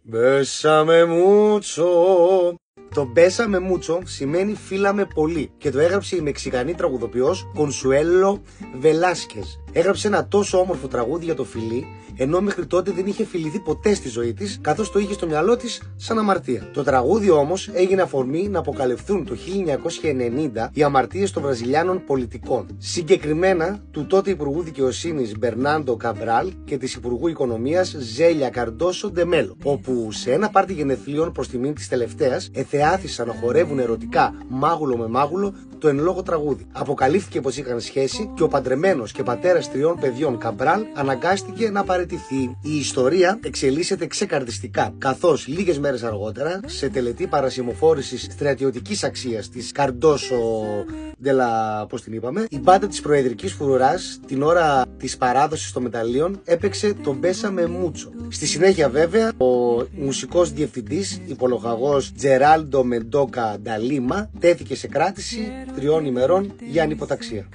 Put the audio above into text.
Μπέσαμε μούτσο. Το «Μπέσαμε μούτσο» σημαίνει «φύλαμε πολύ» και το έγραψε η Μεξικανή τραγουδοποιός Κονσουέλο Βελάσκες. Έγραψε ένα τόσο όμορφο τραγούδι για το φιλί, ενώ μέχρι τότε δεν είχε φιληθεί ποτέ στη ζωή της, καθώς το είχε στο μυαλό της σαν αμαρτία. Το τραγούδι όμως έγινε αφορμή να αποκαλυφθούν το 1990 οι αμαρτίες των Βραζιλιάνων πολιτικών. Συγκεκριμένα του τότε Υπουργού Δικαιοσύνης Μπερνάντο Καμπράλ και της Υπουργού Οικονομίας Ζέλια Καρντόσο ντε Μέλο, όπου σε ένα πάρτι γενεθλίων προς τιμήν της τελευταίας εθεάθησαν να χορεύουν ερωτικά μάγουλο με μάγουλο το εν λόγω τραγούδι. Αποκαλύφθηκε πως είχαν σχέση και ο παντρεμένος και πατέρας 3 παιδιών Καμπράλ αναγκάστηκε να παραιτηθεί. Η ιστορία εξελίσσεται ξεκαρδιστικά, καθώς λίγες μέρες αργότερα, σε τελετή παρασημοφόρησης στρατιωτικής αξίας της Καρντόσο ντελα, πώς την είπαμε, η μπάντα της προεδρικής φρουράς την ώρα της παράδοσης των μεταλλίων έπαιξε τον «Μπέσαμε μούτσο». Στη συνέχεια βέβαια ο μουσικός διευθυντής, υπολογαγός Τζεράλντο Μεντόκα Νταλίμα, τέθηκε σε κράτηση 3 ημερών για ανυποταξία.